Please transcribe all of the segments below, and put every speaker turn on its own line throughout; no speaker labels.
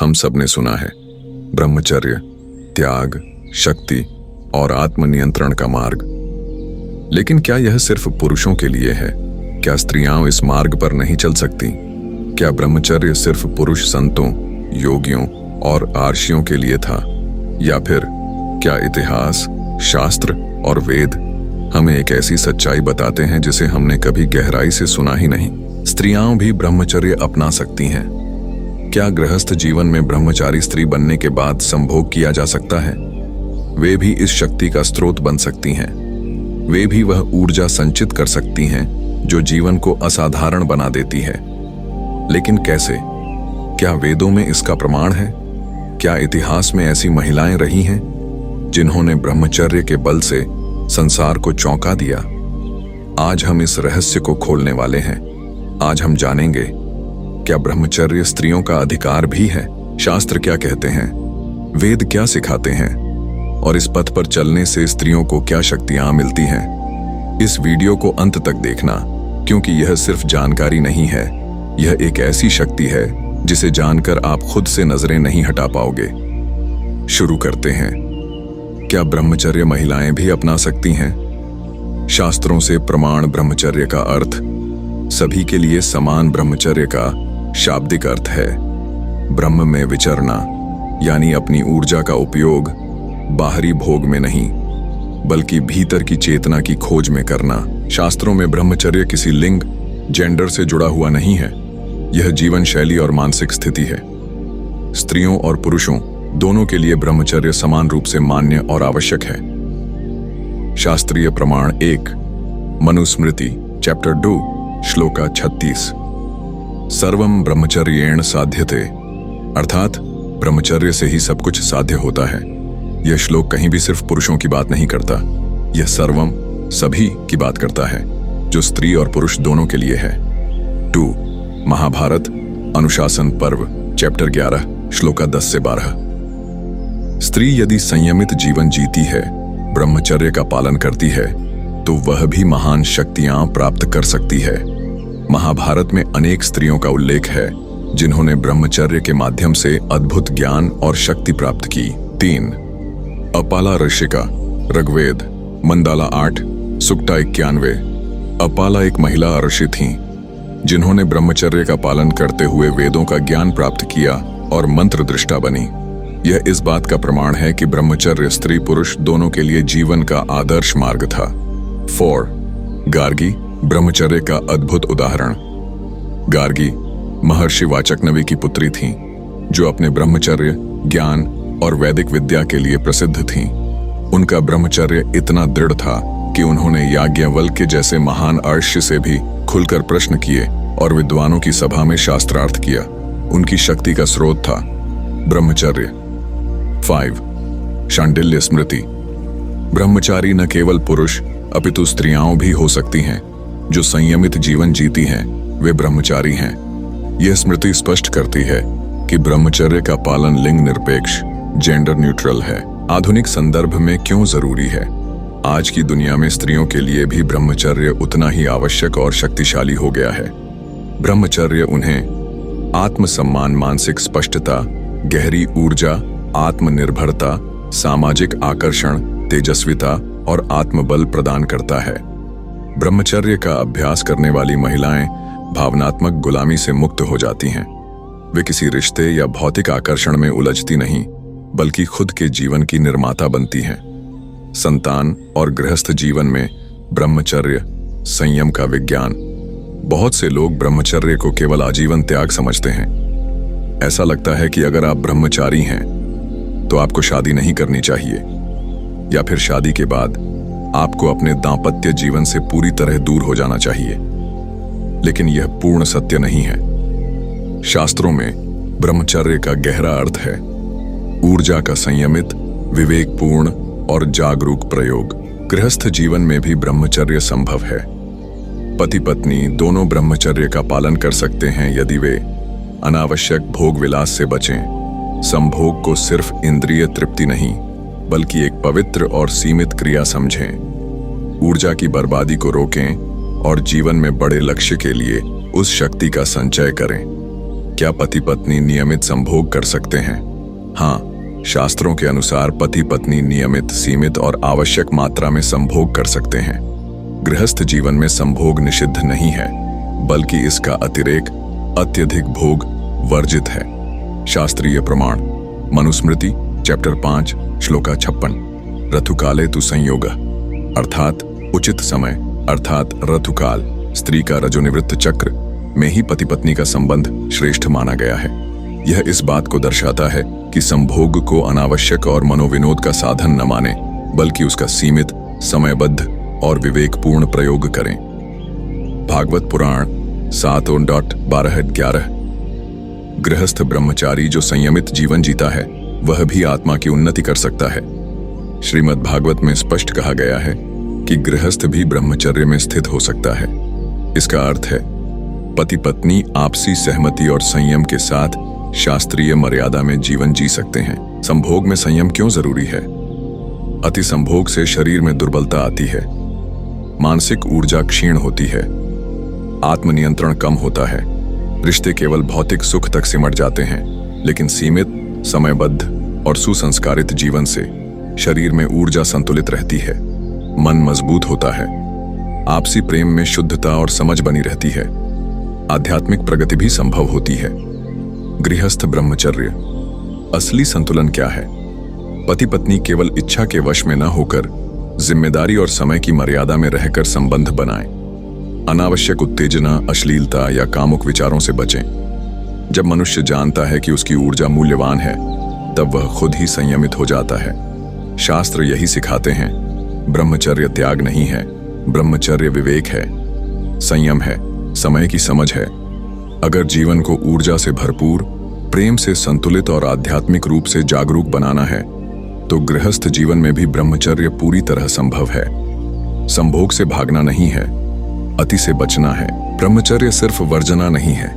हम सब ने सुना है, ब्रह्मचर्य, त्याग, शक्ति और आत्मनियंत्रण का मार्ग। लेकिन क्या यह सिर्फ पुरुषों के लिए है? क्या स्त्रियां इस मार्ग पर नहीं चल सकती? क्या ब्रह्मचर्य सिर्फ पुरुष संतों, योगियों और आर्षियों के लिए था? या फिर क्या इतिहास, शास्त्र और वेद हमें एक ऐसी सच्चाई बताते हैं जिसे हमने कभी गहराई से सुना ही नहीं? स्त्रियां भी ब्रह्मचर्य अपना सकती हैं। क्या गृहस्थ जीवन में ब्रह्मचारी स्त्री बनने के बाद संभोग किया जा सकता है? वे भी इस शक्ति का स्रोत बन सकती हैं। वे भी वह ऊर्जा संचित कर सकती हैं जो जीवन को असाधारण बना देती है। लेकिन कैसे? क्या वेदों में इसका प्रमाण है? क्या इतिहास में ऐसी महिलाएं रही हैं जिन्होंने ब्रह्मचर्य के बल से संसार को चौंका दिया? आज हम इस रहस्य को खोलने वाले हैं। आज हम जानेंगे, क्या ब्रह्मचर्य स्त्रियों का अधिकार भी है? शास्त्र क्या कहते हैं? वेद क्या सिखाते हैं? और इस पथ पर चलने से स्त्रियों को क्या शक्तियां मिलती हैं? इस वीडियो को अंत तक देखना, क्योंकि यह सिर्फ जानकारी नहीं है, यह एक ऐसी शक्ति है जिसे जानकर आप खुद से नजरें नहीं हटा पाओगे। शुरू करते हैं। क्या ब्रह्मचर्य महिलाएं भी अपना सकती हैं? शास्त्रों से प्रमाण ब्रह्मचर्य का अर्थ सभी के लिए समान ब्रह्मचर्य का शाब्दिक अर्थ है। ब्रह्म में विचरना, यानी अपनी ऊर्जा का उपयोग बाहरी भोग में नहीं, बल्कि भीतर की चेतना की खोज में करना। शास्त्रों में ब्रह्मचर्य किसी लिंग, जेंडर से जुड़ा हुआ नहीं है। यह जीवन शैली और मानसिक स्थिति है। स्त्रियों और पुरुषों दोनों के लिए ब्रह्मचर्य समान रूप से मान्य और आवश्यक है। शास्त्रीय प्रमाण 1, मनुस्मृति चैप्टर 2 श्लोका 36। सर्वम ब्रह्मचर्येण साध्यते, अर्थात ब्रह्मचर्य से ही सब कुछ साध्य होता है। यह श्लोक कहीं भी सिर्फ पुरुषों की बात नहीं करता, यह सर्वम, सभी की बात करता है, जो स्त्री और पुरुष दोनों के लिए है। 2, महाभारत अनुशासन पर्व चैप्टर 11 श्लोका 10 से 12। स्त्री यदि संयमित जीवन जीती है, ब्रह्मचर्य का पालन करती है, तो वह भी महान शक्तियां प्राप्त कर सकती है। महाभारत में अनेक स्त्रियों का उल्लेख है जिन्होंने ब्रह्मचर्य के माध्यम से अद्भुत ज्ञान और शक्ति प्राप्त की। 3, अपाला ऋषिका, ऋग्वेद मंडाला 8 सुक्ता 91। अपाला एक महिला ऋषि थीं जिन्होंने ब्रह्मचर्य का पालन करते हुए वेदों का ज्ञान प्राप्त किया और मंत्र दृष्टा बनी। यह इस बात का प्रमाण है कि ब्रह्मचर्य स्त्री पुरुष दोनों के लिए जीवन का आदर्श मार्ग था। 4, गार्गी, ब्रह्मचर्य का अद्भुत उदाहरण। गार्गी महर्षि वाचक्नवी की पुत्री थीं, जो अपने ब्रह्मचर्य, ज्ञान और वैदिक विद्या के लिए प्रसिद्ध थीं। उनका ब्रह्मचर्य इतना दृढ़ था कि उन्होंने याज्ञवल्क्य जैसे महान अर्ष्य से भी खुलकर प्रश्न किए और विद्वानों की सभा में शास्त्रार्थ किया। उनकी शक्ति का स्रोत था ब्रह्मचर्य। 5, शांडिल्य स्मृति। ब्रह्मचारी न केवल पुरुष अपितु स्त्रियां भी हो सकती हैं। जो संयमित जीवन जीती हैं, वे ब्रह्मचारी हैं। यह स्मृति स्पष्ट करती है कि ब्रह्मचर्य का पालन लिंग निरपेक्ष, जेंडर न्यूट्रल है। आधुनिक संदर्भ में क्यों जरूरी है? आज की दुनिया में स्त्रियों के लिए भी ब्रह्मचर्य उतना ही आवश्यक और शक्तिशाली हो गया है। ब्रह्मचर्य उन्हें आत्मसम्मान, मानसिक स्पष्टता, गहरी ऊर्जा, आत्मनिर्भरता, सामाजिक आकर्षण, तेजस्विता और आत्मबल प्रदान करता है। ब्रह्मचर्य का अभ्यास करने वाली महिलाएं भावनात्मक गुलामी से मुक्त हो जाती हैं। वे किसी रिश्ते या भौतिक आकर्षण में उलझती नहीं, बल्कि खुद के जीवन की निर्माता बनती हैं। संतान और गृहस्थ जीवन में ब्रह्मचर्य, संयम का विज्ञान। बहुत से लोग ब्रह्मचर्य को केवल आजीवन त्याग समझते हैं। ऐसा लगता है कि अगर आप ब्रह्मचारी हैं तो आपको शादी नहीं करनी चाहिए, या फिर शादी के बाद आपको अपने दांपत्य जीवन से पूरी तरह दूर हो जाना चाहिए। लेकिन यह पूर्ण सत्य नहीं है। शास्त्रों में ब्रह्मचर्य का गहरा अर्थ है ऊर्जा का संयमित, विवेकपूर्ण और जागरूक प्रयोग। गृहस्थ जीवन में भी ब्रह्मचर्य संभव है। पति पत्नी दोनों ब्रह्मचर्य का पालन कर सकते हैं यदि वे अनावश्यक भोग विलास से बचें, संभोग को सिर्फ इंद्रिय तृप्ति नहीं बल्कि एक पवित्र और सीमित क्रिया समझें, ऊर्जा की बर्बादी को रोकें और जीवन में बड़े लक्ष्य के लिए उस शक्ति का संचय करें। क्या पति पत्नी नियमित संभोग कर सकते हैं? हाँ, शास्त्रों के अनुसार पति पत्नी नियमित, सीमित और आवश्यक मात्रा में संभोग कर सकते हैं। गृहस्थ जीवन में संभोग निषिद्ध नहीं है, बल्कि इसका अतिरेक, अत्यधिक भोग वर्जित है। शास्त्रीय प्रमाण: मनुस्मृति चैप्टर 5 श्लोका 56। ऋतुकाले तु संयोग, अर्थात उचित समय अर्थात ऋतुकाल, स्त्री का रजोनिवृत्त चक्र में ही पति पत्नी का संबंध श्रेष्ठ माना गया है। यह इस बात को दर्शाता है कि संभोग को अनावश्यक और मनोविनोद का साधन न माने, बल्कि उसका सीमित, समयबद्ध और विवेकपूर्ण प्रयोग करें। भागवत पुराण 7:12-11। गृहस्थ ब्रह्मचारी जो संयमित जीवन जीता है वह भी आत्मा की उन्नति कर सकता है। श्रीमद् भागवत में स्पष्ट कहा गया है कि गृहस्थ भी ब्रह्मचर्य में स्थित हो सकता है। इसका अर्थ है पति पत्नी आपसी सहमति और संयम के साथ शास्त्रीय मर्यादा में जीवन जी सकते हैं। संभोग में संयम क्यों जरूरी है? अति संभोग से शरीर में दुर्बलता आती है, मानसिक ऊर्जा क्षीण होती है, आत्मनियंत्रण कम होता है, रिश्ते केवल भौतिक सुख तक सिमट जाते हैं। लेकिन सीमित, समयबद्ध और सुसंस्कारित जीवन से शरीर में ऊर्जा संतुलित रहती है, मन मजबूत होता है, आपसी प्रेम में शुद्धता और समझ बनी रहती है, आध्यात्मिक प्रगति भी संभव होती है। गृहस्थ ब्रह्मचर्य असली संतुलन क्या है? पति पत्नी केवल इच्छा के वश में न होकर जिम्मेदारी और समय की मर्यादा में रहकर संबंध बनाएं। अनावश्यक उत्तेजना, अश्लीलता या कामुक विचारों से बचें। जब मनुष्य जानता है कि उसकी ऊर्जा मूल्यवान है, तब वह खुद ही संयमित हो जाता है। शास्त्र यही सिखाते हैं। ब्रह्मचर्य त्याग नहीं है, ब्रह्मचर्य विवेक है, संयम है, समय की समझ है। अगर जीवन को ऊर्जा से भरपूर, प्रेम से संतुलित और आध्यात्मिक रूप से जागरूक बनाना है, तो गृहस्थ जीवन में भी ब्रह्मचर्य पूरी तरह संभव है। संभोग से भागना नहीं है, अति से बचना है। ब्रह्मचर्य सिर्फ वर्जना नहीं है,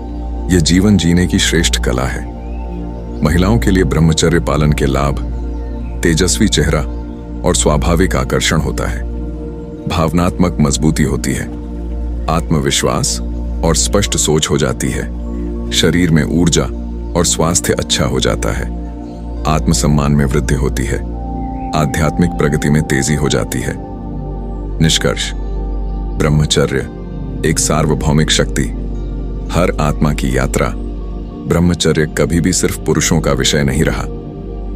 यह जीवन जीने की श्रेष्ठ कला है। महिलाओं के लिए ब्रह्मचर्य पालन के लाभ: तेजस्वी चेहरा और स्वाभाविक आकर्षण होता है, भावनात्मक मजबूती होती है, आत्मविश्वास और स्पष्ट सोच हो जाती है, शरीर में ऊर्जा और स्वास्थ्य अच्छा हो जाता है, आत्मसम्मान में वृद्धि होती है, आध्यात्मिक प्रगति में तेजी हो जाती है। निष्कर्ष: ब्रह्मचर्य एक सार्वभौमिक शक्ति, हर आत्मा की यात्रा। ब्रह्मचर्य कभी भी सिर्फ पुरुषों का विषय नहीं रहा।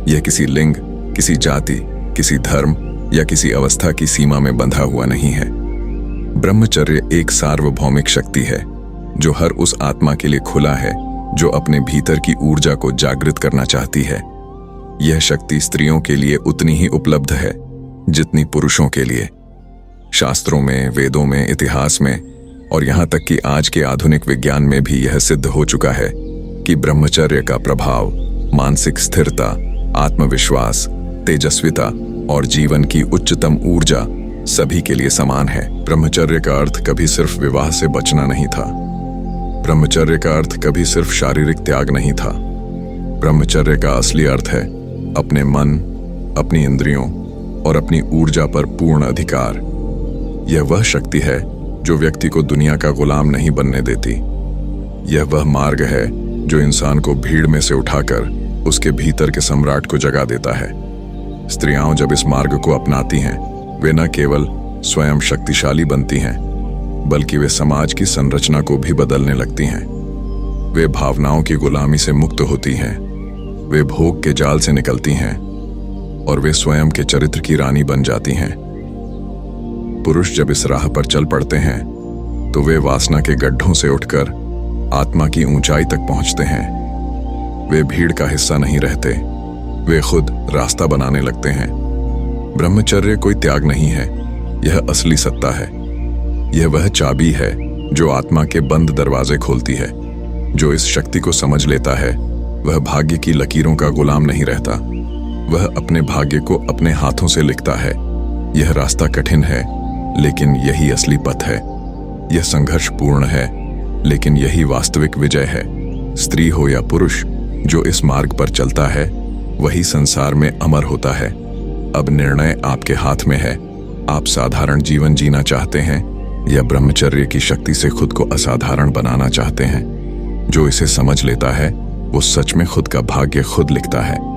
यह किसी लिंग, किसी जाति, किसी धर्म या किसी अवस्था की सीमा में बंधा हुआ नहीं है। ब्रह्मचर्य एक सार्वभौमिक शक्ति है जो हर उस आत्मा के लिए खुला है जो अपने भीतर की ऊर्जा को जागृत करना चाहती है। यह शक्ति स्त्रियों के लिए उतनी ही उपलब्ध है जितनी पुरुषों के लिए। शास्त्रों में, वेदों में, इतिहास में और यहाँ तक कि आज के आधुनिक विज्ञान में भी यह सिद्ध हो चुका है कि ब्रह्मचर्य का प्रभाव मानसिक स्थिरता, आत्मविश्वास, तेजस्विता और जीवन की उच्चतम ऊर्जा सभी के लिए समान है। ब्रह्मचर्य का अर्थ कभी सिर्फ विवाह से बचना नहीं था। ब्रह्मचर्य का अर्थ कभी सिर्फ शारीरिक त्याग नहीं था। ब्रह्मचर्य का असली अर्थ है अपने मन, अपनी इंद्रियों और अपनी ऊर्जा पर पूर्ण अधिकार। यह वह शक्ति है जो व्यक्ति को दुनिया का गुलाम नहीं बनने देती। यह वह मार्ग है जो इंसान को भीड़ में से उठाकर उसके भीतर के सम्राट को जगा देता है। स्त्रियां जब इस मार्ग को अपनाती हैं, वे न केवल स्वयं शक्तिशाली बनती हैं, बल्कि वे समाज की संरचना को भी बदलने लगती हैं। वे भावनाओं की गुलामी से मुक्त होती हैं, वे भोग के जाल से निकलती हैं और वे स्वयं के चरित्र की रानी बन जाती हैं। पुरुष जब इस राह पर चल पड़ते हैं तो वे वासना के गड्ढों से उठकर आत्मा की ऊंचाई तक पहुंचते हैं। वे भीड़ का हिस्सा नहीं रहते, वे खुद रास्ता बनाने लगते हैं। ब्रह्मचर्य कोई त्याग नहीं है, यह असली सत्ता है। यह वह चाबी है जो आत्मा के बंद दरवाजे खोलती है। जो इस शक्ति को समझ लेता है वह भाग्य की लकीरों का गुलाम नहीं रहता, वह अपने भाग्य को अपने हाथों से लिखता है। यह रास्ता कठिन है, लेकिन यही असली पथ है। यह संघर्षपूर्ण है, लेकिन यही वास्तविक विजय है। स्त्री हो या पुरुष, जो इस मार्ग पर चलता है वही संसार में अमर होता है। अब निर्णय आपके हाथ में है। आप साधारण जीवन जीना चाहते हैं या ब्रह्मचर्य की शक्ति से खुद को असाधारण बनाना चाहते हैं? जो इसे समझ लेता है वो सच में खुद का भाग्य खुद लिखता है।